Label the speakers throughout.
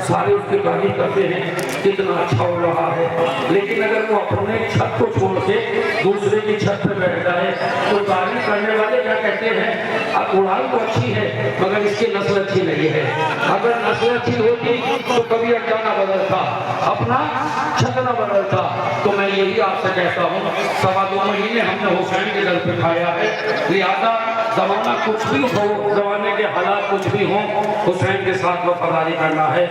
Speaker 1: सारे उसकी तारीफ करते हैं कितना अच्छा हो रहा है, लेकिन अगर वो अपने छत को छोड़ के दूसरे की छत पर बैठ जाए तो तारीफ करने वाले क्या कहते हैं, अब उड़ान तो अच्छी है मगर इसकी नस्ल अच्छी नहीं है। अगर नस्ल अच्छी होती तो कभी अड्डा बदलता, अपना छत न बदलता। तो मैं यही आपसे कहता हूँ, 2.25 महीने हमने हुसैन के दर पे खाया है, लिहाजा जमाना कुछ भी हो, जमाने के हालात कुछ भी हो, हुसैन के साथ वफादारी करना है।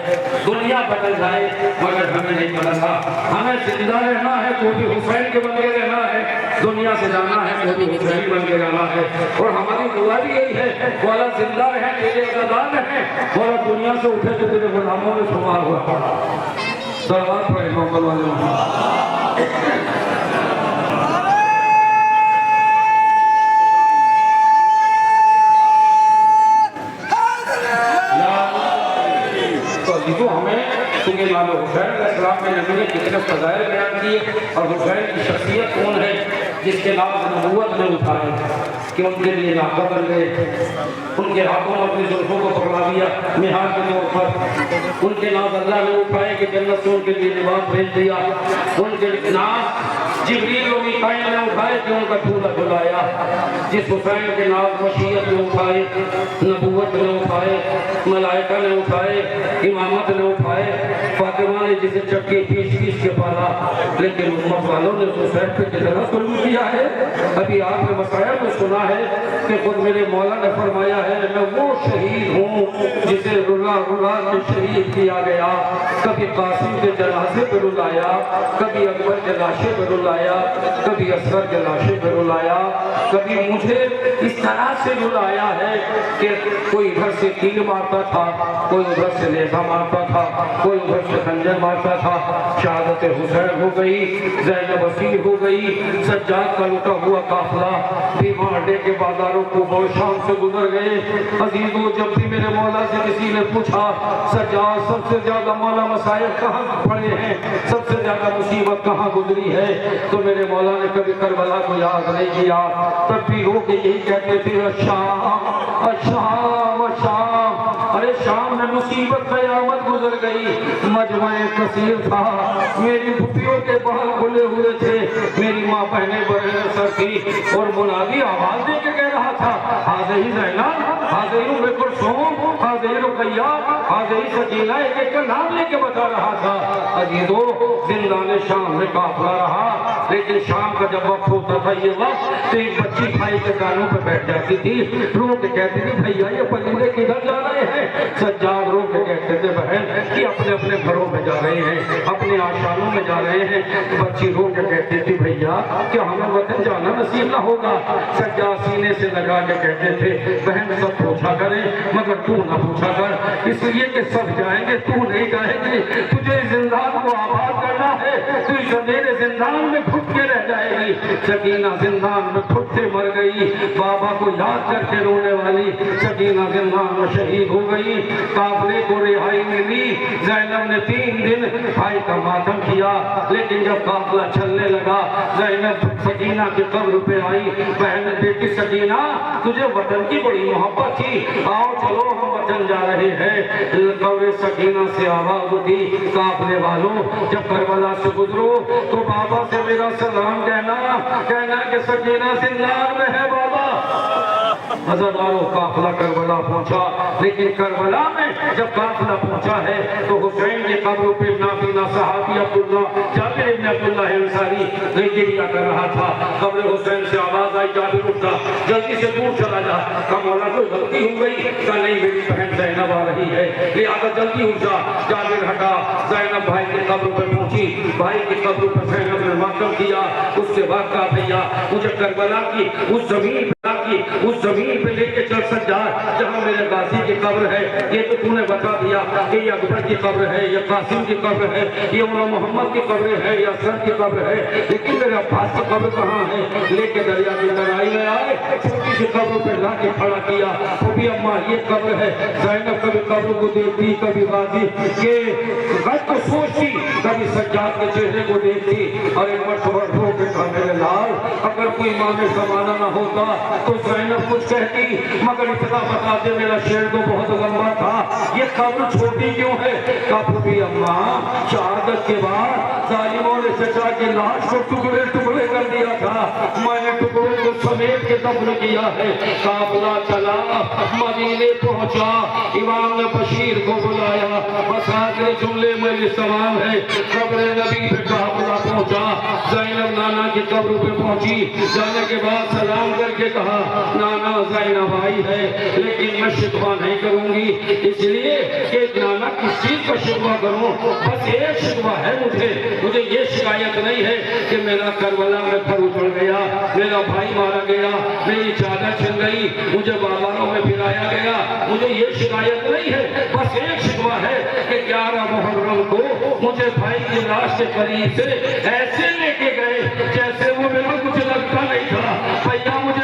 Speaker 1: दुनिया बदल जाए मगर हमें नहीं बदलना, हमें जिंदा रहना है तो भी हुसैन के बन के रहना है, दुनिया से जाना है तो भी हुसैन बन के जाना है। और हमारी दुआ भी यही है, बोला जिंदा रहे तेरे अज़ादार रहे, बोला दुनिया से उठे तो तेरे गुलामों में शुमार हुआ पड़ा। सलावत पढ़े मोहम्मद वाले। तो हमें चूंकि मालूम हुसैन अलैहिस्सलाम के नबी ने कितने फज़ाइल बयान किए और हुसैन की शख्सियत कौन है जिसके नाम नबूवत ने उठाए कि उनके लिए नाका बन गए, उनके हाथों में अपनी जुल्फों को पकड़ा दिया मिहार के तौर पर, उनके नाम अल्लाह ने उठाए कि जन्नत से उनके लिए लिबास भेज दिया, उनके नाम जिब्रील और मीकाईल ने उठाए कि उनका झूला झुलाया। जिस हुसैन के नाम मशीयत ने उठाए, नबूवत ने उठाए, मलाइका ने उठाए, इमामत ने उठाए, फातिमा ने जिसे चक्की पीस के पाला, लेकिन उम्मत वालों ने हुसैन पे कितना जुल्म किया है। अभी आपने बताया तो सुना है कि खुद मेरे मौला ने फरमाया है, मैं वो शहीद हूँ जिसे रुला रुला के शहीद किया गया। कभी कासिम के जनाजे पे रुलाया, कभी अकबर के लाशे पे रुलाया, कभी असगर के लाशे पे रुलाया, कभी मुझे इस तरह से रुलाया है कि कोई इधर से तीर मारता था, कोई उधर से लेसा मारता था, कोई उधर से खंजर मारता था। शहादत हुसैन हो गई, ज़ैनब असीर हो गई, सज्जाद का लुटा हुआ काफिला भीमा अड्डे के बाजारों को बहुत शाम से गुजर गए। अजीजों, जब भी मेरे मौला से किसी ने पूछा सज्जाद सबसे ज्यादा मौला मसाइल कहाँ पड़े हैं, सबसे ज्यादा मुसीबत कहाँ गुजरी है, तो मेरे मौला ने कभी करबला को याद नहीं किया। तब भी रो के यही कहते थे, शाम शाम शाम, अरे शाम में मुसीबत कयामत गुजर गई। मजमे कसीर था, मेरी फुफियों के बाल खुले हुए थे, मेरी माँ बहने बहने सर थी और मुनादी आवाज दे के कह रहा था, हाज़िर ज़ैनब, हाज़िर उम्मे कुलसूम, हाज़िर रुक़ैया, हाज़िर सकीना, एक एक का नाम लेके बता रहा था। अजीजों, जिंदाने शाम में काफिला रहा, लेकिन शाम का जब वक्त होता था ये वक्त, तो एक बच्ची भाई के कानों पर बैठ जाती थी, रो के कहती थी, भैया ये परिंदे किधर जा रहे हैं। सज्जाद रो के कहते थे, बहन कि अपने अपने घरों में जा रहे हैं, अपने आशानों में जा रहे हैं। बच्ची रो के कहती थी, भैया क्या हमें वतन जाना नसीब ना होगा। सज्जाद सीने से लगा के कहते थे, बहन सब पूछा करे मगर तू ना पूछा कर, इसलिए कि सब जाएंगे तू नहीं जाएगी, तुझे जिंदान को आबाद करना है, तू इस अंधेरे जिंदान में घुट के रह जाएगी। सकीना जिंदान में घुट के मर गई, बाबा को याद करके रोने वाली सकीना जिंदान में शहीद हो गई। काफिले को रिहाई मिली, ज़ैनब ने 3 दिन भाई का मातम किया, लेकिन जब काफिला चलने लगा, ज़ैनब सकीना की कब्र पे आई, बहन बेटी सकीना तुझे वतन की बड़ी मोहब्बत थी, आओ चलो हम वतन जा रहे हैं। कब्र सकीना से आवाज उठी, काफिले वालों जब करबला से गुजरो तो बाबा से मेरा सलाम कहना कि सकीना जिंदान में है बाबा। हज़ारों काफिला करबला पहुंचा, लेकिन करबला में जब काफिला पहुंचा है तो हुसैन की कब्र पे नाबीना सहाबी अब्दुल्ला जाबिर इब्न अब्दुल्ला अंसारी गिरिया कर रहा था। कब्र हुसैन से आवाज आई, जाबिर उठा, जल्दी से दूर चला जा। का मौला कोई गलती हो गई? का नहीं, मेरी बहन ज़ैनब आ रही है, लिहाजा जल्दी उठ जा। जाबिर हटा, ज़ैनब भाई की कब्र पर पहुंची, भाई की कब्र पर ज़ैनब ने मातम किया। उसके बाद कहा, भैया मुझे करबला की उस जमीन पे लेके चल सज्जाद जहाँ मेरे गाजी की कब्र है। ये तो तूने बता दिया कि ये अकबर की कब्र है, ये कासिम की कब्र है, ये उमर मोहम्मद की कब्र है, या असद की कब्र है, लेकिन मेरे अब्बास की कब्र कहाँ है? लेके दरिया की लड़ाई में आए, छोटी सी कब्र पे लाके खड़ा किया। कभी अम्मा ये कब्र है, ज़ैनब कभी कब्र को देखती, कभी गाजी के गज को सोचती, कभी सज्जाद के चेहरे को देखती, और एक मरतबा रो के कहा, मेरे लाल अगर कोई इमाम ज़माना न होता तो तो ज़ैनब कुछ कहती, मगर इतना बता दे मेरा शेर तो बहुत लंबा था, ये कब्र छोटी क्यों है? कभी अम्मा शहादत के बाद जालिमों ने चचा की लाश को टुकड़े टुकड़े कर दिया था, मैंने टुकड़ों को समेट के दफन किया है। काफिला चला, मदीने पहुंचा, इमाम ने बशीर को बुलाया, बस आखिरी जुमले में सवाल है। कब्र नबी पे काफिला पहुंचा, ज़ैनब नाना की कब्र पे पहुंची, जाने के बाद सलाम करके कहा, नाना ज़ैनब आई है, लेकिन मैं शिकवा नहीं करूंगी, इसलिए कि नाना किस चीज का शिकवा करूं? बस एक शिकवा है मुझे ये शिकायत नहीं है कि मेरा करबला में फर उछल गया, मेरा भाई मारा गया, मेरी चादर छिन गई, मुझे बाजारों में फिराया गया, मुझे ये शिकायत नहीं है। बस एक शिकवा है कि 11 मुहर्रम को मुझे भाई की लाश के करीब से ऐसे लेके गए जैसे वो मेरा कुछ लगता नहीं था। भैया मुझे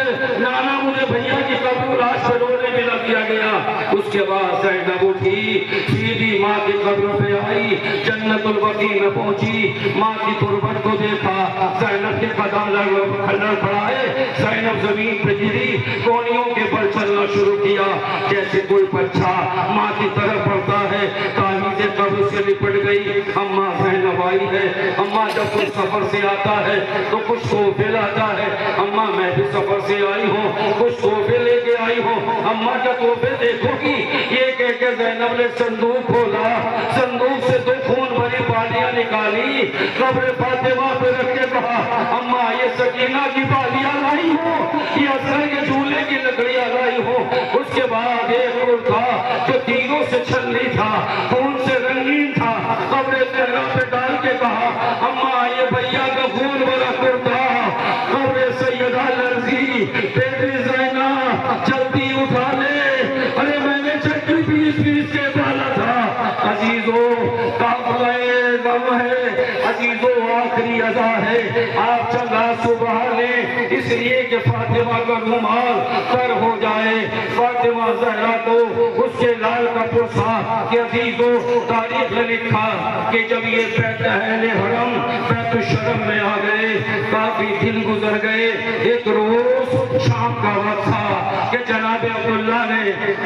Speaker 1: भैया की कब्र लाश पर रोने में लग दिया गया। उसके बाद ज़ैनब उठी, सीधी माँ की कब्र पे आई, जन्नतुल बकी में पहुंची, माँ की तुरबत को देखा, ज़ैनब के कदम लड़खड़ाए, ज़ैनब जमीन पे गिरी, कोनियों के बल चलना शुरू किया, जैसे कोई बच्चा माँ की तरफ बढ़ता है, ताही से कब्र से लिपट गई। अम्मा ज़ैनब आई है। अम्मा जब कुछ सफर से आता है तो कुछ तोहफे लाता है, अम्मा मैं भी सफर से आई हूँ, कुछ तोहफे लेके आई हूँ, अम्मा क्या तोहफे देखोगी? ये कह के ज़ैनब ने संदूक खोला, संदूक से 2 खून भरी बालियां निकाली, कब्र फातिमा पे रख के कहा, अम्मा ये सकीना की बालियां लाई हो, ये असर के झूले की लकड़ियां लाई हो। उसके बाद एक कुर्ता जो तीनों से छलनी था, खून से रंगीन था, कब्र सहरा पे डाल के कहा, अम्मा ये भैया का खून भरा कुर्ता, कब्र सैयदा लर्जी बेटी ज़ैना जल्दी उठा ले, अरे मैंने चक्की पीस के डाला था। अजीजों काफिले गम है, अजीजों आखिरी अदा है, आप चंगा सुबह ले, इसलिए कि फातिमा का रुमाल तर हो जाए। फातिमा ज़हरा को उसके लाल का पुरसा कि अजीजों तारीख ने लिखा कि जब ये अहले हरम बैतुल शरम में आ गए, काफी दिन गुजर गए। एक रोज शाम का वक्त था कि जनाब अब्दुल्ला ने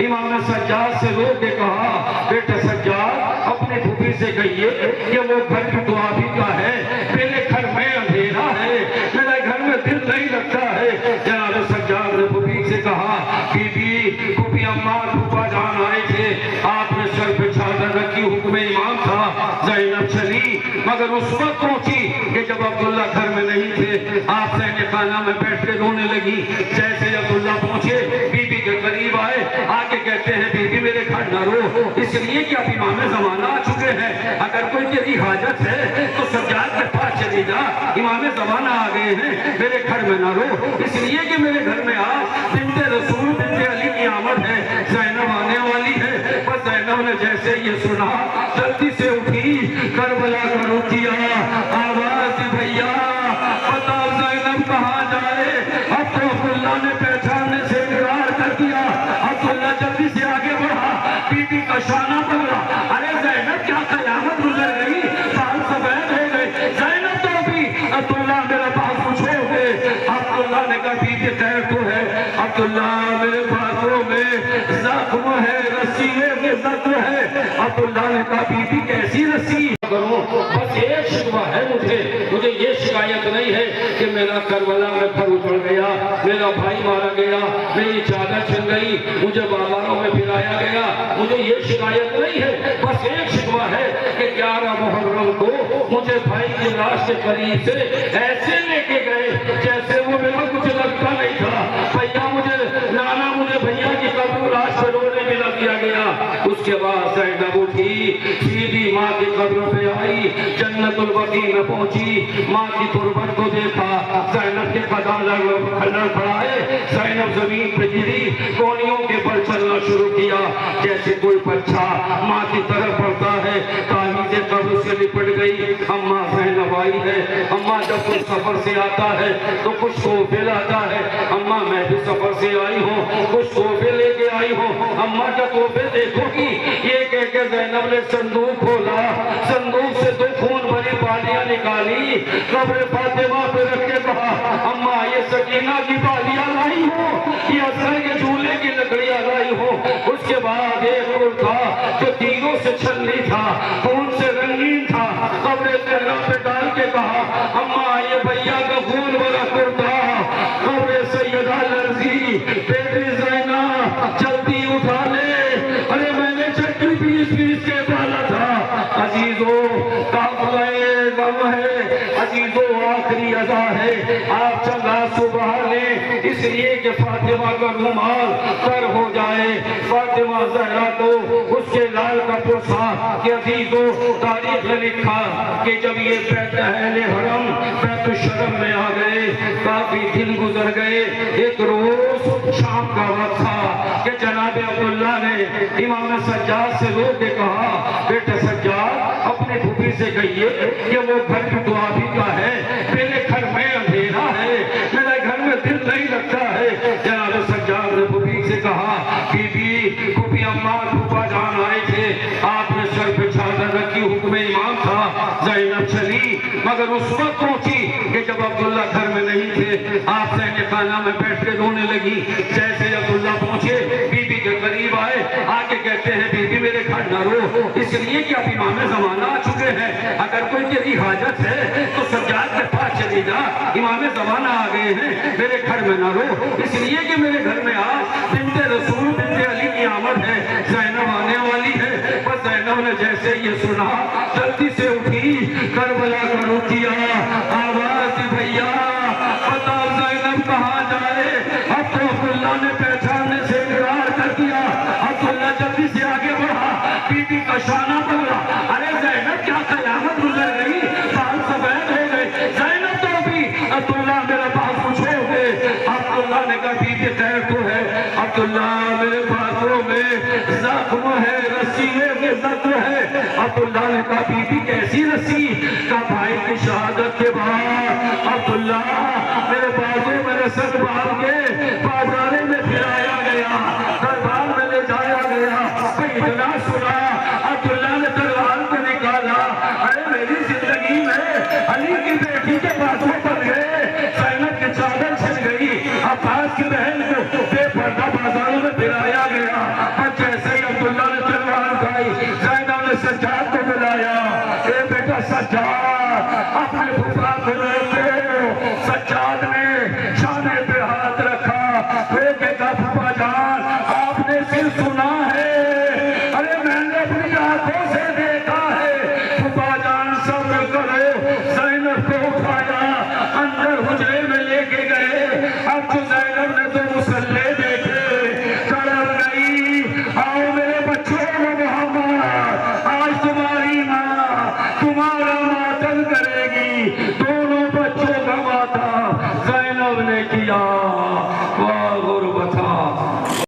Speaker 1: इमाम सज्जाद से रोक के कहा, बेटे सज्जाद अपने फूफी से कहिए कि वो घर की दुआ भी का है, मेरे घर में अंधेरा है, मेरे घर में दिल नहीं लगता है। जनाब सज्जाद ने फूफी से कहा, बीबी फूफी अम्मा फूफा जान आए थे, आपने सर पे चादर रखी, हुक्म इमाम था। ज़ैनब चली, मगर उस वक्त पहुंची कि जब अब्दुल्ला घर में नहीं थे, आप सहने खाना में बैठ के रोने लगी। जैसे अब्दुल्ला पहुंचे, बीबी के करीब आए, आके कहते हैं, बीबी मेरे घर न रो, इसलिए कि अब इमाम ज़माना आ चुके हैं, अगर कोई तेरी हाजत है तो सज्जाद के पास चली जा, इमाम ज़माना आ गए हैं, मेरे घर में न रो, इसलिए कि मेरे घर में आज बिन्ते रसूल बिन्ते अली की आमद है, ज़ैनब आने वाली है। बस ज़ैनब ने जैसे ये सुना, जल्दी से उठी, करबला का रुख किया, आवाज दी, भैया बताओ ज़ैनब कहाँ जाए? अब तो अब्दुल्ला ने पहचानने से इनकार कर दिया। अब्दुल्ला जल्दी से आगे बढ़ा, बीबी का शाना पकड़ा, अरे ज़ैनब क्या कयामत गुजर गई, बाल सफेद हो गए, ज़ैनब तो अभी अब्दुल्ला मेरे पास पूछोगे। अब्दुल्ला ने कहा, बीबी खैर तो है? अब्दुल्ला मेरे बातों में जख्म है, रस्सी में जख्म है। अब्दुल्ला ने कहा, बीबी कैसी रस्सी करूं? बस एक शिकवा है मुझे ये शिकायत नहीं है कि मेरा करबला में फर उछल गया, मेरा भाई मारा गया, मेरी चादर छिन गई, मुझे बाजारों में फिराया गया, मुझे ये शिकायत नहीं है। बस एक शिकवा है कि 11 मुहर्रम को मुझे भाई की लाश के करीब से ऐसे लेके गए जैसे वो मेरा कुछ लगता नहीं था। भैया मुझे भैया की कब्र लाश पर रोने में लग दिया गया। उसके बाद ज़ैनब उठी, सीधी माँ की कब्र पे आई, जन्नतुल बकी में पहुंची, माँ की तुरबत को देखा, ज़ैनब के कदम लड़खड़ाए, ज़ैनब जमीन पे गिरी, कोनियों के बल चलना शुरू किया, जैसे कोई बच्चा माँ की तरफ बढ़ता है, ताही से कब्र से से लिपट गई। अम्मा ज़ैनब आई है। अम्मा जब कोई सफर से आता है तो कुछ तोहफे लाता है। अम्मा मैं भी सफर से आई हूँ, कुछ तोहफे लेके आई हूँ। अम्मा क्या तोहफे देखोगी? ये कह के ज़ैनब ने संदूक खोला, संदूक से 2 खून भरी बालियां निकाली, कब्र फातिमा पे रख के कहा, अम्मा ये सकीना की बालियां लाई हो, ये असर के झूले की लकड़ियां लाई हो। उसके बाद एक कुर्ता जो तीनों से छलनी था, खून से रंगीन था, कब्र ज़हरा पे डाल के कहा, अम्मा ये भैया का खून भरा कुर्ता कब्र सैयदा लर्जी बेटी ज़ैना जल्दी उठा ले। अरे मैंने चक्की पीस के डाला था। अजीजों काफ़िले गम है, अजीजों आखिरी अदा है, आप चंगा सुबह ले, इसलिए कि फातिमा का रुमाल तर हो जाए। फातिमा ज़हरा को उसके लाल का पोशाक के अजीजों तारीख में लिखा कि जब ये अहले हरम बैतुश्शरम में आ गए, काफी दिन गुजर गए। एक रोज शाम का वक्त था कि जनाब अब्दुल्ला ने इमाम सज्जाद से रोक के कहा, बेटे सज्जाद अपने फूफी से कहिए कि वो घर की दुआ भी का है, मेरे घर में अंधेरा है, मेरे घर में दिल नहीं लगता है। जनाब सज्जाद ने फूफी से कहा, बीबी फूफी अम्मा फूफा जान आए थे, आपने सर पे चादर रखी, हुक्म इमाम था, ज़ैनब चली, मगर उस वक्त पहुंची कि जब अब्दुल्ला घर में नहीं थे। आप सहने खाना में बैठ के रोने लगी। जैसे अब्दुल्ला पहुंचे, बीबी के करीब आए, आके कहते हैं, बीबी मेरे घर न रो, इसलिए कि अब इमाम ज़माना आ चुके हैं, अगर कोई तेरी हाजत है तो सज्जाद के पास चली जा, इमाम ज़माना आ गए हैं, मेरे घर में न रो, इसलिए कि मेरे घर में आज बिन्ते रसूल बिन्ते अली की आमद है, ज़ैनब आने वाली है। बस ज़ैनब ने जैसे ये सुना, जल्दी से उठी, करबला का रुख किया, आवाज दी, भैया बताओ ज़ैनब कहाँ जाए? अब तो अब्दुल्ला ने पहचानने से इनकार कर दिया। अब्दुल्ला जल्दी से आगे बढ़ा, बीबी का शाना पकड़ा, अरे ज़ैनब क्या कयामत गुजर गई, बाल सफेद हो गए, ज़ैनब तो अभी अब्दुल्ला मेरे पास पूछोगे। अब्दुल्ला ने कहा, बीबी खैर तो है? अब्दुल्ला मेरे बातों में जख्म है, रस्सी में जख्म है। अब्दुल्ला ने कहा, बीबी कैसी रस्सी? का भाई की शहादत के बाद अब्दुल्ला मेरे बाजू मेरे सर बाल के बाजारे में फिराया गया, दरबार में ले जाया गया, इतना सुना, अब्दुल्ला ने तलवार को निकाला, अरे मेरी जिंदगी में अली की बेटी के बाजू बन गए, ज़ैनब की चादर छिन गई, अब्बास की बहन को बेपर्दा बाजारों में फिराया गया। और जैसे ही अब्दुल्ला ने तलवार उठाई, ज़ैनब ने सज्जाद को बुलाया, ए बेटा सज्जाद अपने फूफा को लेते। सज्जाद ने शाने पे हाथ रखा, बेटे का फूफा जान आपने सिर सुना है? अरे मैंने अपनी आंखों से देखा है। फूफा जान सब्र करो, ज़ैनब को उठाया, अंदर हुजरे में लेके गए। अब तो ज़ैनब ने तो मुसल्ले देखे, तड़प गई, आओ मेरे बच्चों मोहम्मद, आज तुम्हारी माँ तुम्हारा मातम करेगी। दोनों बच्चों का माता ज़ैनब ने किया। वाह